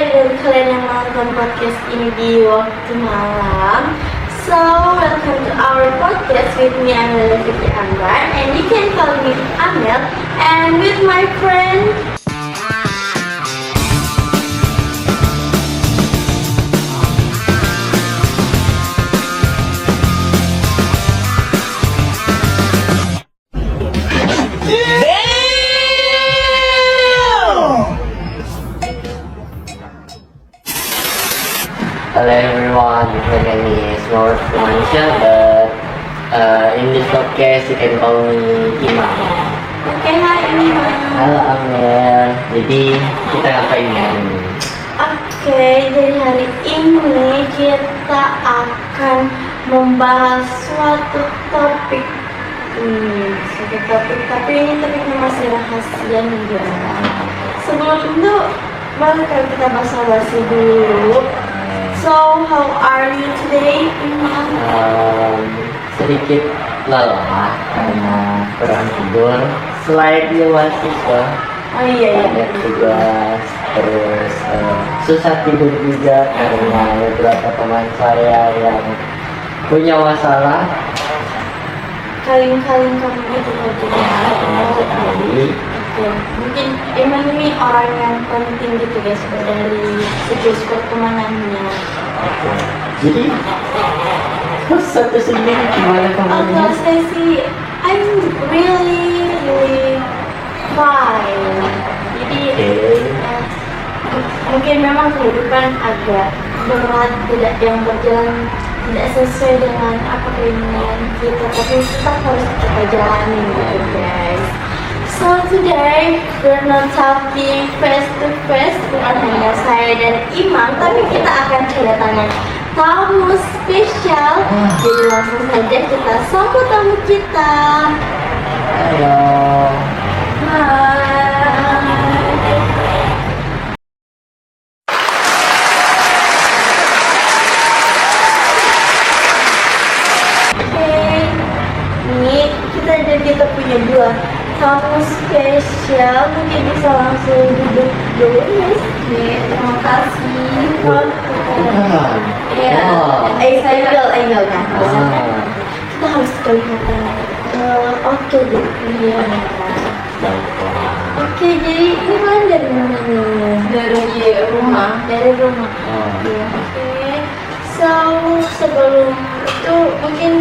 dari kalian yang nonton podcast ini di waktu malam. So, welcome to our podcast with me, Amel Fitri Anwar, and you can call me Amel, and with my friend. Hello everyone, my name is Noor Manisha, but in this podcast you can call me Imam. Oke, hai Imam. Halo Amel, jadi kita ngapain ya? Oke, jadi hari ini kita akan membahas suatu topik. Tapi ini topiknya masih rahasia nih guys. Sebelum itu, baru kita basa-basi dulu. So, how are you today, Imam? Sedikit lelah karena kurang tidur. Selain mahasiswa, Iya. ada tugas, terus susah tidur juga karena beberapa teman saya yang punya masalah. Kaling-kaling kamu itu Oke, mungkin Imam ini orang yang penting gitu guys dari segi pertemanannya. Jadi satu sini gimana kamu? Saya sih, I'm really fine. Jadi mungkin memang kehidupan agak berat, tidak yang berjalan tidak sesuai dengan apa keinginan kita, tapi tetap harus kita jalani gitu guys. So today we're not talking face to face, bukan hanya saya dan Imam, tapi kita akan kedatangan tamu spesial. Jadi langsung saja kita sambut tamu kita. Halo. Hai. Oke, ini kita punya dua tamu spesial. Mungkin bisa langsung duduk dulu guys. Terima kasih. Ya, angle kan. Kita harus kelihatan. Oke deh. Iya. Oke, jadi ini kan dari mana nih? Dari rumah. Iya. Oke. So, sebelum itu mungkin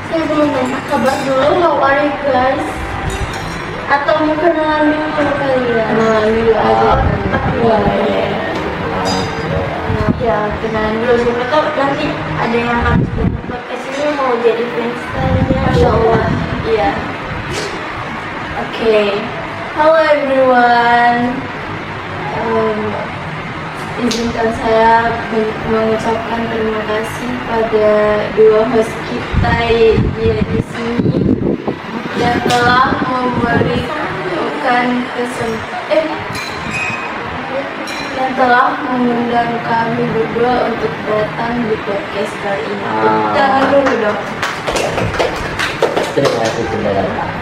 saya belum tanya kabar dulu. How are you guys? Atau mau kenalan dulu kalian? Kenalan dulu aja. Ya, kenalan dulu. Siapa tahu nanti ada yang habis nonton podcast ini mau jadi fans kalian. Masya Allah. Iya. Oke. Halo everyone. Izinkan saya mengucapkan terima kasih pada dua host kita di sini yang telah memberikan yang telah mengundang kami berdua untuk datang di podcast kali ini. Jangan dulu dong. Terima kasih sudah datang.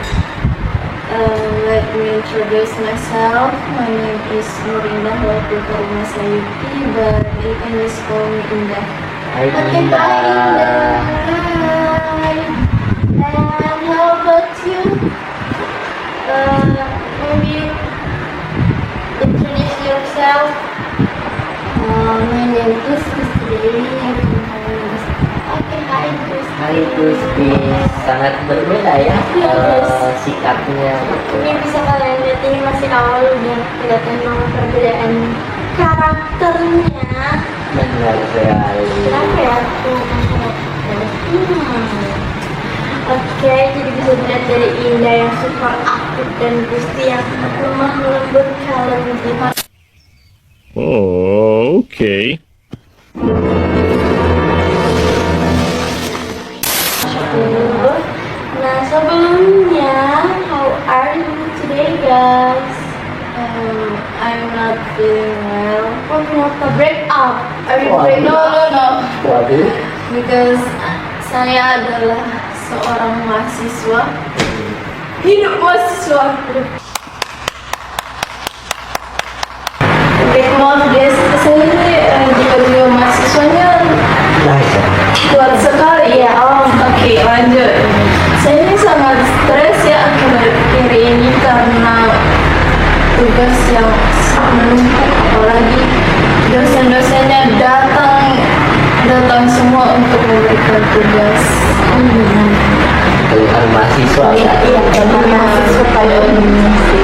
Let me introduce myself. My name is Nurindah Watukarima Sayuti, but you can just call me Indah. Hai Okay, Indah. hi Indah. Hi. And how about you? Maybe introduce yourself. My name is Kristi. Okay, hi Kristi. Hai Kristi, sangat berbeda ya sikapnya. Ini bisa kalian lihat, ini masih awal udah kelihatan memang perbedaan karakternya. Benar sekali. Kenapa ya tuh? Oke, jadi bisa dilihat dari Indah yang super aktif dan Gusti yang lemah lembut kalem gitu. Oh, okay. Nah, sebelumnya, how are you today guys? I'm not feeling well. Oh, kenapa? Break up? Are you break? No. Waduh. Because saya adalah seorang mahasiswa. Hidup mahasiswa. Oke, maaf guys, datang semua untuk memberikan tugas. keluhan mahasiswa ya. Iya, karena mahasiswa pada umumnya sih.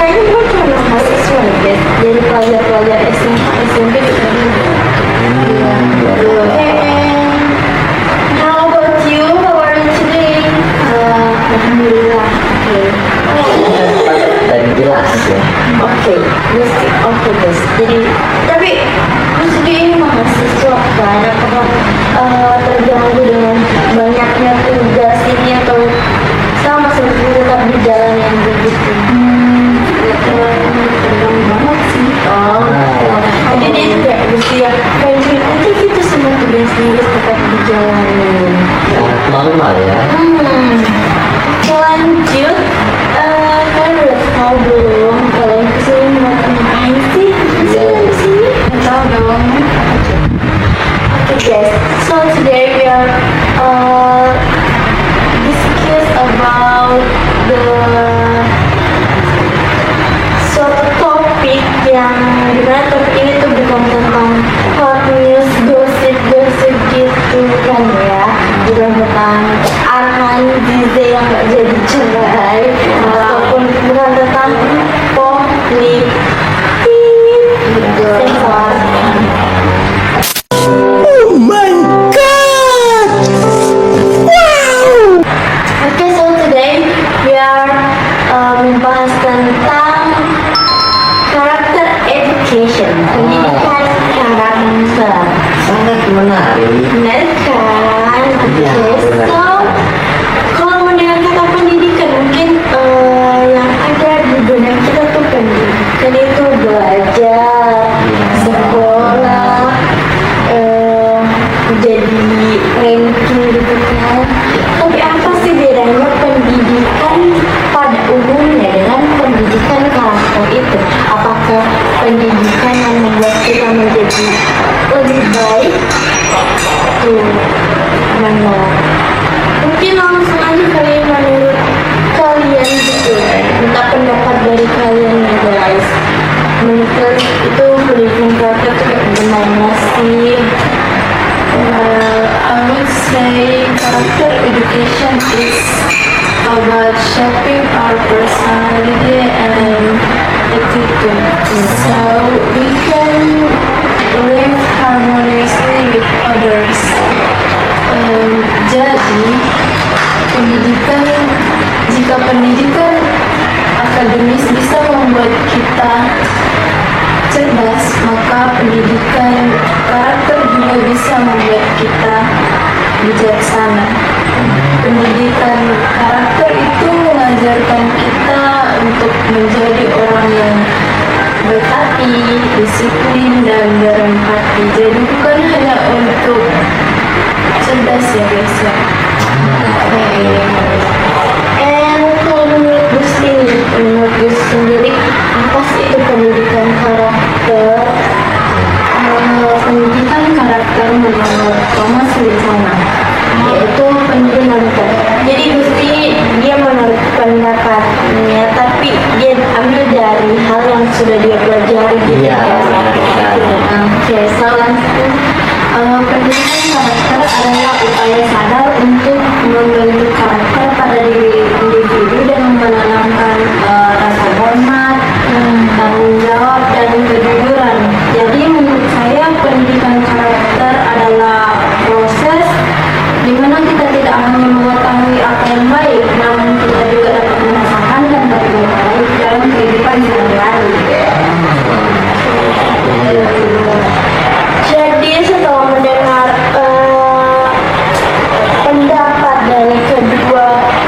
Kayaknya gue cuma mahasiswa ya, guys. Jadi pelajar-pelajar SMA, SMP juga gitu. Iya. And how about you? How are you today? Alhamdulillah. Dan jelas ya. Oke, guys. Jadi, tapi gue sendiri ini mahasiswa kan, apakah terganggu dengan banyaknya tugas ini atau sama seperti tetap di jalan yang begitu? Terganggu banget sih. Oh, jadi dia juga mesti ya pengen aja gitu semua tugas-tugas tetap dijalanin. Sangat normal ya. Lanjut, kalian udah tahu belum kalian kesini mau ngapain sih? Kesini. Tahu dong. Okay guys, so today we are discuss about the suatu topik yang dimana topik ini tuh bukan tentang hot news, gosip gitu kan ya, bukan tentang arahan Zize yang gak jadi cerai ataupun bukan tentang konflik gitu. Okay, so today we are membahas tentang karakter education, pendidikan karakter. Sangat menarik. Benar kan? Iya, Okay, benar. so kalau mendengar kata pendidikan mungkin yang ada di benak kita tuh pendidikan itu belajar, sekolah, jadi ranking gitu kan. Tapi apa sih bedanya pendidikan pada umumnya dengan pendidikan karakter itu? Apakah pendidikan yang membuat kita menjadi lebih baik? Tuh, mana? Mungkin langsung aja kalian menurut kalian gitu, minta pendapat dari kalian ya guys. Menurut kalian itu pendidikan karakter itu kayak gimana sih? I would say character education is about shaping our personality and attitude, so we can live harmoniously with others. Jadi jika pendidikan akademis bisa membuat kita cerdas, maka pendidikan karakter juga bisa membuat kita bijaksana. Pendidikan karakter itu mengajarkan kita untuk menjadi orang yang berhati, disiplin, dan berempati. Jadi bukan hanya untuk cerdas ya guys ya. And kalau menurut Gus sendiri, apa sih itu pendidikan karakter? Pendidikan karakter menurut Thomas Wilson, Yaitu pendidikan karakter. Jadi Gusti dia menurut pendapatnya, tapi dia ambil dari hal yang sudah dia pelajari gitu Iya, kan. benar. Oke, so langsung pendidikan karakter adalah upaya sadar untuk membentuk karakter pada diri individu dan menanamkan rasa hormat, tanggung jawab, dan kejujuran. Jadi menurut saya pendidikan karakter adalah proses di mana kita tidak hanya mengetahui apa yang baik, namun kita juga dapat merasakan dan berbuat baik dalam kehidupan sehari-hari. Jadi setelah mendengar pendapat dari kedua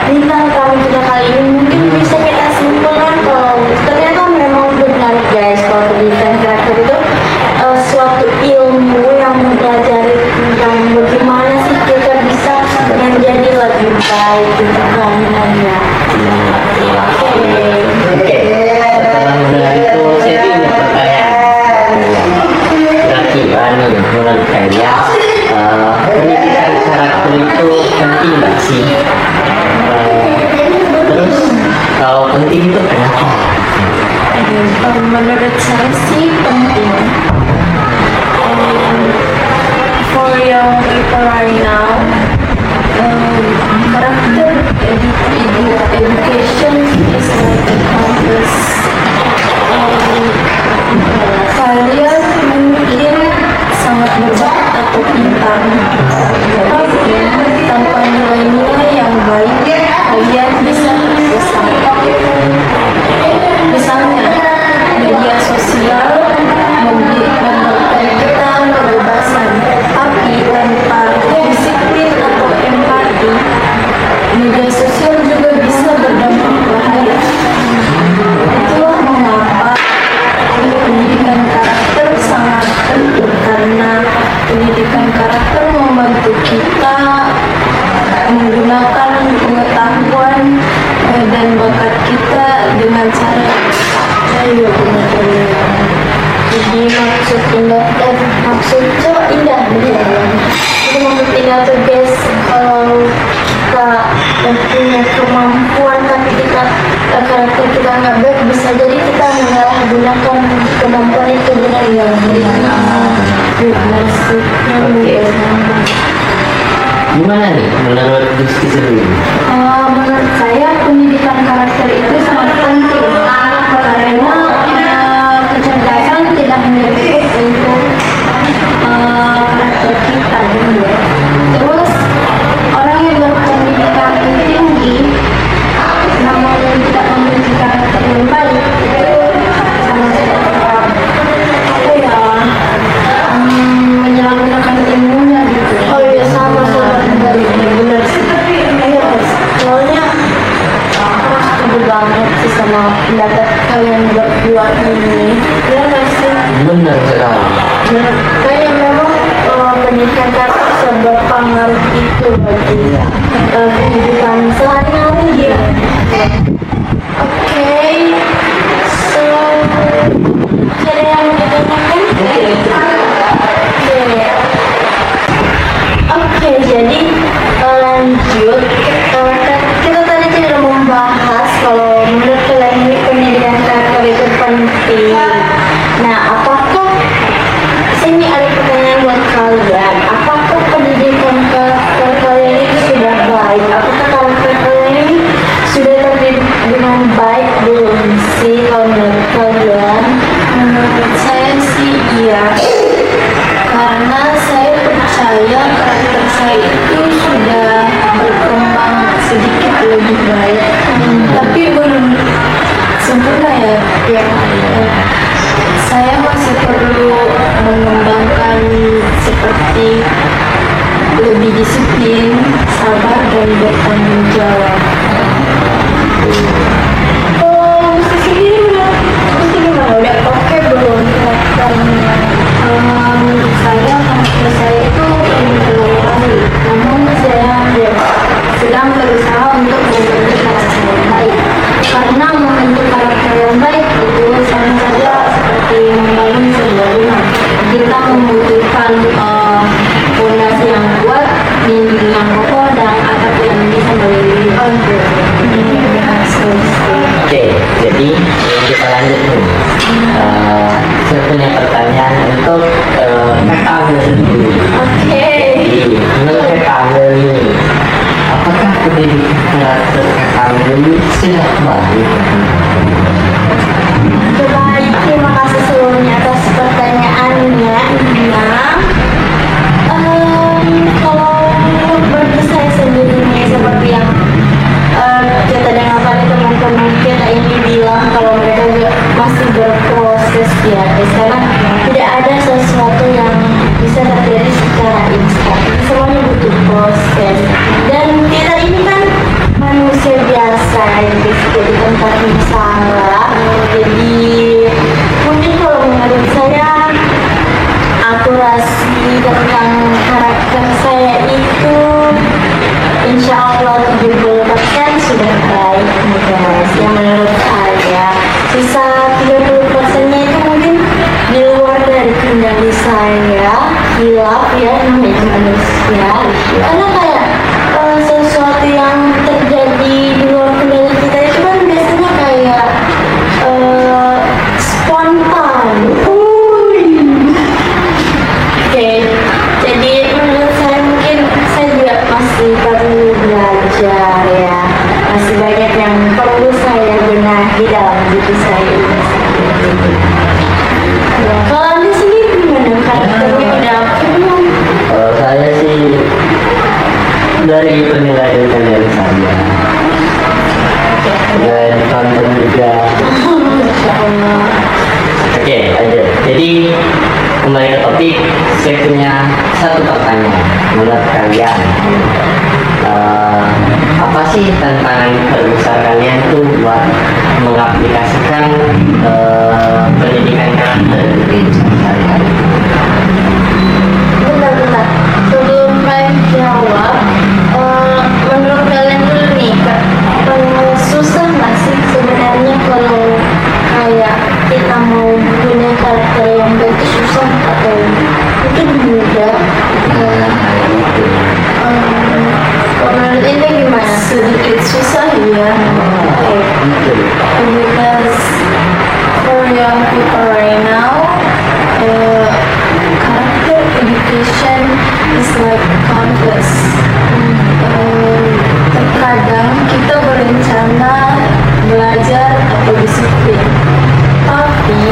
bintang tamu kita kali ini, mungkin bisa kita simpulkan kalau ternyata memang benar guys, kalau pendidikan karakter itu suatu ilmu yang mempelajari tentang bagaimana sih kita bisa menjadi lebih baik gitu kan ya. Oke. Setelah mendengar itu saya punya pertanyaan. Kira-kira nih menurut saya pendidikan karakter itu penting nggak sih? Terus kalau penting itu kenapa? Menurut saya sih penting. menyenangkan. Tanpa nilai-nilai yang baik, kalian bisa sesat. Misalnya, media sosial memberikan kita kebebasan, tapi tanpa disiplin atau empati, media sosial juga bisa berdampak bahaya. Itulah mengapa pendidikan karakter sangat penting, karena pendidikan karakter membantu kita menggunakan pengetahuan dan bakat kita dengan cara yang tepat. Ayo benar-benar. Jadi maksud coba indah betul. Itu tinggal tuh guys, kalau kita punya kemampuan tapi kita karakter kita nggak baik, bisa jadi kita menyalahgunakan kemampuan itu benar ya. Gimana nih menurut diskusi ini? Menurut saya pendidikan karakter itu sangat penting karena kecerdasan tidak hanya cukup untuk karakter kita gitu. Terus orang yang berpendidikan tinggi namun tidak memiliki karakter yang baik itu sama saja menyalahgunakan ilmunya gitu. Oh iya, sama benar sih. Iya, soalnya aku setuju banget sih sama pendapat kalian berdua ini. Ya nggak sih? Benar sekali. Kayak memang pendidikan karakter bisa berpengaruh itu bagi kehidupan sehari-hari ya. Oke, so ada yang mau ditanyakan? Oke, jadi lanjut. Kita tadi sudah membahas kalau menurut kalian ini pendidikan karakter itu penting. Nah, apakah sini ada pertanyaan buat kalian? Apakah pendidikan karakter kalian itu sudah baik? Apakah karakter kalian ini sudah terdidik dengan baik belum sih kalau menurut kalian? Menurut saya sih iya, karena saya percaya karakter saya itu sudah berkembang sedikit lebih baik, tapi belum sempurna ya. Saya masih perlu mengembangkan seperti lebih disiplin, sabar dan bertanggung jawab. Oh, Musti gimana? Udah oke belum karakternya? Menurut saya karakter saya itu belum baik, namun saya sedang berusaha untuk membentuk karakter yang baik. Karena membentuk karakter yang baik itu sama saja seperti membangun sebuah rumah. Kita membutuhkan fondasi yang kuat, dinding yang kokoh, dan atap yang bisa melindungi. Oke, jadi kita lanjut nih. Saya punya pertanyaan untuk Kak Angel sendiri. Oke. Jadi, menurut Kak Angel ini, apakah pendidikan karakter Kak Angel ini sudah baik? Baik, terima kasih sebelumnya atas pertanyaannya. Kalau bagi saya sendiri nih, seperti yang kita dengar tadi teman-teman kita ini bilang kalau mereka juga masih berproses ya, karena tidak ada sesuatu yang bisa terjadi secara instan. Semuanya butuh proses. Dan kita ini kan manusia biasa yang bisa di tempat yang salah. Jadi mungkin kalau menurut saya akurasi tentang karakter saya itu insya Allah 70% sudah baik nih guys, yang menurut saya. Sisa 30%-nya itu mungkin di luar dari kendali saya, hilaf ya, namanya manusia. Karena kayak sesuatu yang terjadi di luar kendali kita itu kan biasanya kayak spontan. Oke, jadi menurut saya mungkin saya juga masih perlu belajar ya, masih banyak yang perlu saya benahi dalam diri saya ini. Ya, kalau Anda sendiri gimana? Karakternya udah oke belum? Kalau saya kembali ke topik, saya punya satu pertanyaan menurut kalian. Apa sih tantangan terbesar kalian tuh buat mengaplikasikan pendidikan karakter di kehidupan sehari-hari? Bentar. Sebelum kalian jawab, menurut kalian dulu nih, Kak, susah nggak sih sebenarnya kalau kayak kita mau punya karakter yang baik itu susah atau mungkin mudah? Menurut ini gimana? Sedikit susah ya. Because for young people right now, character education is like complex. Terkadang kita berencana belajar atau disiplin, tapi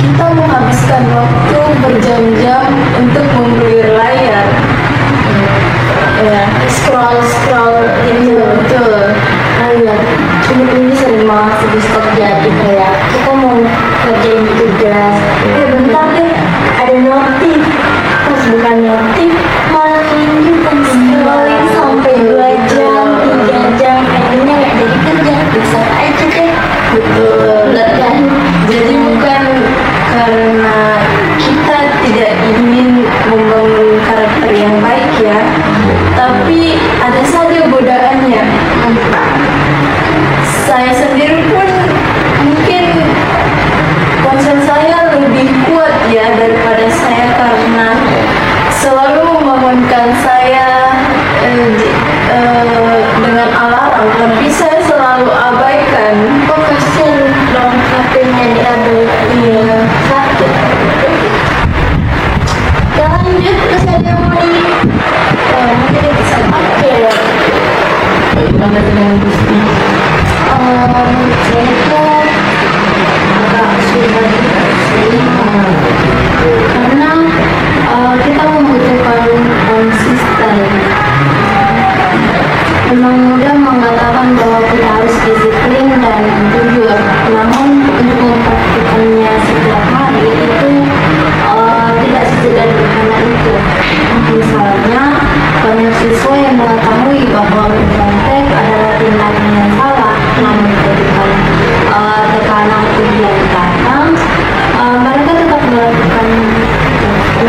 kita menghabiskan waktu berjam-jam untuk membeli layar. Ya, Scroll gitu. betul. Ini sering banget sih terjadi, kayak kita mau kerjain tugas, bentar deh ada notif, pas bukan notif malah lanjutan scrolling sampai 2 jam 3 jam, akhirnya nggak jadi kerja, bisa aja deh. Betul. Dan Jadi bukan karena kita tidak ingin membangun karakter yang baik ya, tapi ada saja godaannya. Saya sendiri pun mungkin konsen saya lebih kuat ya daripada saya, karena selalu membangunkan saya dengan alarm, tapi saya selalu abaikan. kok kasihan dong HP-nya diabaikan, Iya. sakit. Ya lanjut, terus ada yang mau mungkin bisa pakai ya. Bagaimana dengan Gusti? Saya agak sulit sih, Karena kita membutuhkan konsisten. Memang mudah mengatakan bahwa kita harus disiplin dan jujur, namun untuk mempraktikannya setiap hari itu tidak sesederhana itu. Misalnya, banyak siswa yang mengetahui bahwa mencontek adalah tindakan yang salah, namun ketika tekanan ujian datang, mereka tetap melakukan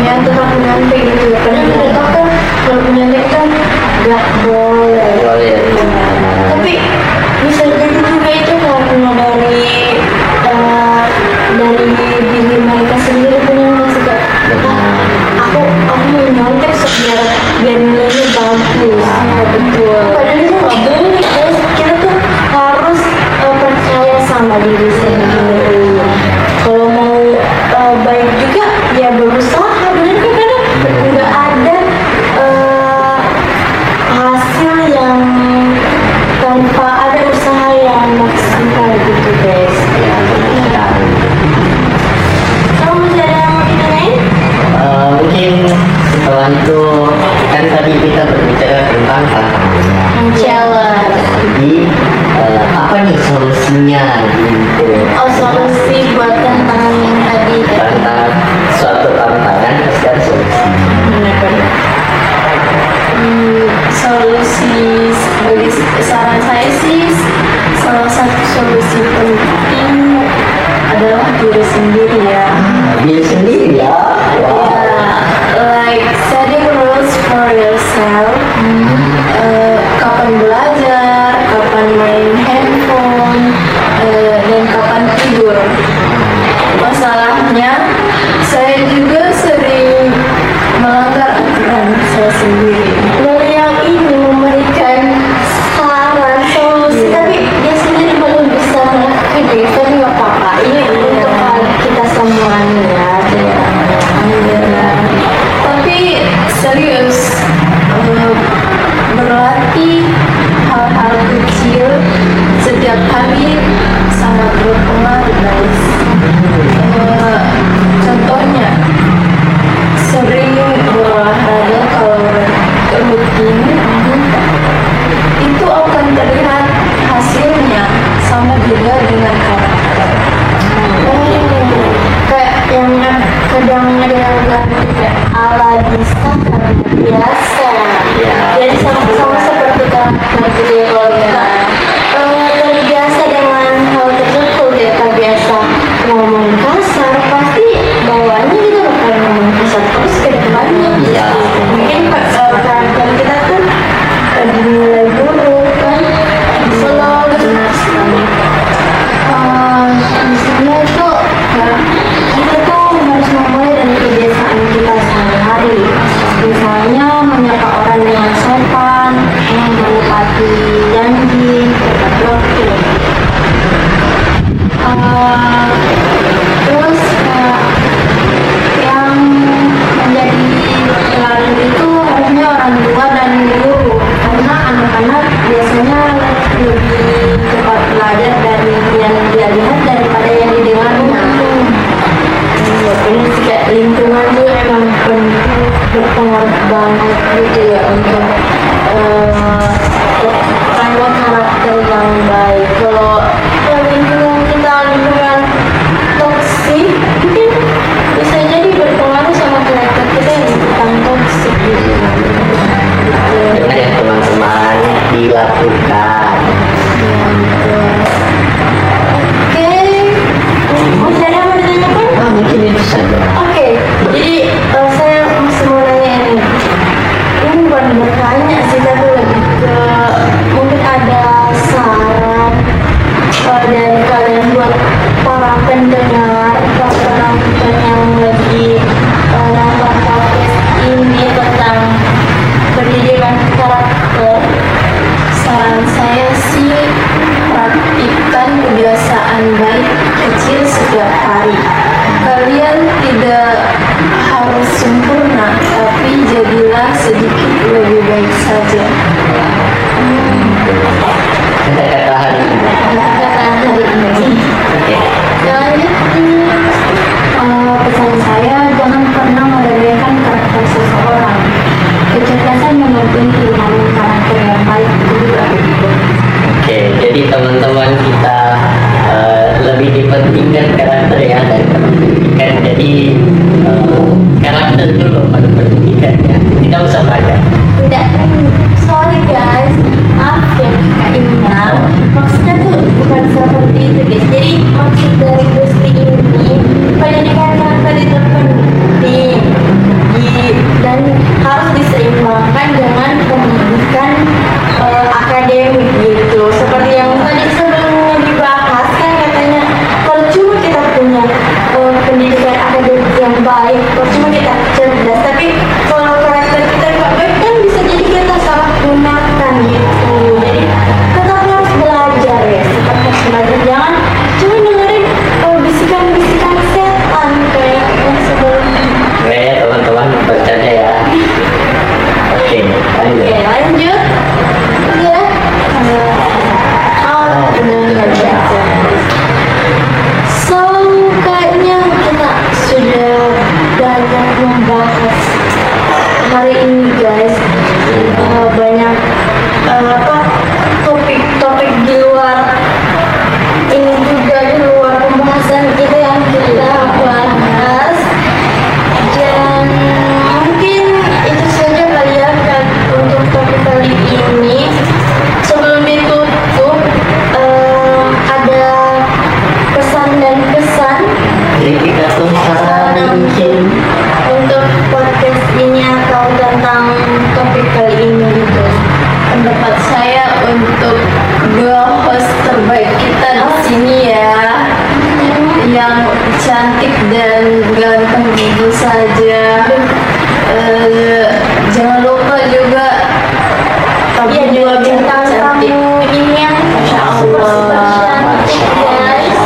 yang tetap nyampe gitu. Kadang mereka kan kalau nyampe kan nggak boleh. Tapi bisa jadi juga itu karena dari diri mereka sendiri punya suka, aku mau nyontek biar nilainya bagus. betul. Padahal itu nggak boleh, guys. Kita tuh harus percaya sama diri sendiri. Kalau mau baik juga ya berusaha, bener kan? Kadang nggak ada hasil yang tanpa ada usaha yang maksimal gitu, guys. Kamu masih ada yang mau ditanyain? Mungkin setelah itu kan tadi kita berbicara tentang tantangannya. Challenge. Jadi apa nih solusinya gitu? Oh, solusi buat tantangan yang tadi. Tentang suatu tantangan pasti ada solusi. Benar-benar. Solusi bagi saran saya sih, salah satu solusi penting adalah diri sendiri ya. Diri sendiri ya. Wow. Like setting rules for yourself. Kapan belajar, kapan main handphone, dan kapan tidur. Masalahnya, saya juga sering melanggar aturan saya sendiri. Dari yang ini memberikan saran solusi, tapi dia sendiri belum bisa melakukan, tapi nggak apa-apa. Ini untuk kita semuanya. kadang ada yang juga ala bisa karena biasa. Iya. Jadi sama-sama seperti karakter gitu ya. Terbiasa dengan hal tersebut ya, terbiasa ngomong kasar, pasti bawaannya kita bakal ngomong kasar terus ke depannya. Iya. Mungkin karakter kita tuh dinilai buruk kan, selalu misalnya itu kita tuh harus memulai dari kebiasaan kita sehari-hari. Misalnya menyapa orang dengan sopan, menepati janji, tepat waktu. Terus yang menjadi teladan itu harusnya orang tua dan guru, karena anak-anak biasanya lebih cepat belajar dari yang dia lihat daripada yang didengarnya. Ini juga lingkungan tuh emang berpengaruh banget gitu ya untuk membuat karakter yang baik. Kalau lingkungan kita lingkungan toksik, mungkin bisa jadi berpengaruh sama karakter kita yang ikutan toksik gitu. Dengan yang teman-teman dilakukan. Oke, masih ada yang mau ditanyakan? Mungkin itu saja. Oke, jadi saya masih mau nanya ini. Ini bukan bertanya sih, tapi lebih ke mungkin ada saran dari kalian buat para pendengar atau penonton yang lagi nonton podcast ini tentang pendidikan karakter. Saran saya sih praktikkan kebiasaan baik kecil setiap hari. Kalian tidak harus sempurna, tapi jadilah sedikit lebih baik saja. Kata-kata hari ini. Kata hari ini. Oke. Lanjut ini pesan saya, jangan pernah meremehkan karakter seseorang. Kecerdasan yang mempunyai pilihan karakter yang baik juga. Oke, jadi teman-teman kita lebih dipentingkan karakter ya daripada pendidikan. Jadi karakter dulu pada pendidikannya. Tidak usah banyak. Tidak, sorry guys, maaf ya Kak Inang. Maksudnya tuh bukan seperti itu guys. Jadi maksud dari Gusti ini, pendidikan karakter itu penting dan harus diseimbangkan dengan pendidikan akademik gitu. Seperti yang tadi sebelumnya dibahas kan, katanya kalau cuma kita punya pendidikan akademik yang baik, kalau cuma kita cerdas, tapi kalau karakter kita nggak baik kan bisa jadi kita salah gunakan gitu. Jadi tetap harus belajar ya, tetap harus belajar. Jangan cuma dengerin bisikan-bisikan setan kayak yang sebelumnya. Oke, teman-teman bercanda ya. Oke, lanjut. Oke, lanjut. Ya. Oh, benar baca. So, kayaknya kita sudah banyak membahas hari ini guys. Banyak topik-topik di luar ini juga, di luar pembahasan kita yang kita bahas. Dan mungkin itu saja kali ya Kak, untuk topik kali ini. Sebelum ditutup, ada pesan dan kesan Jadi kita tuh mungkin untuk podcast ini atau tentang topik kali ini gitu. Pendapat saya untuk dua host terbaik kita di sini ya, yang cantik dan ganteng tentu saja. Jangan lupa juga Iya, dua bintang cantik. tamu ini yang Masya Allah. cantik guys.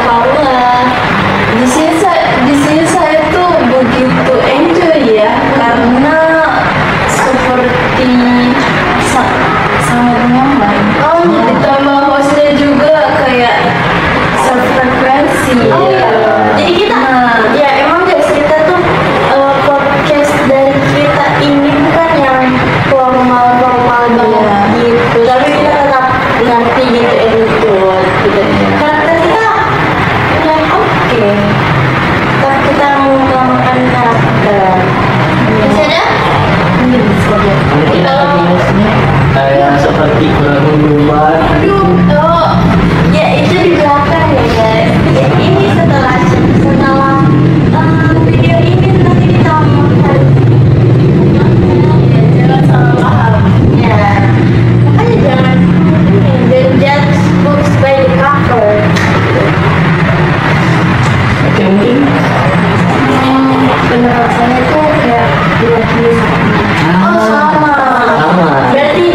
Alhamdulillah. Di sini saya tuh begitu enjoy ya, karena seperti sangat nyaman. Oh, Ditambah hostnya juga kayak sefrekuensi. Oh iya. Jadi kita, Nah, ya emang guys kita tuh gitu mungkin. Pendapat saya tuh kayak diwakili sama Oh sama. Sama. Berarti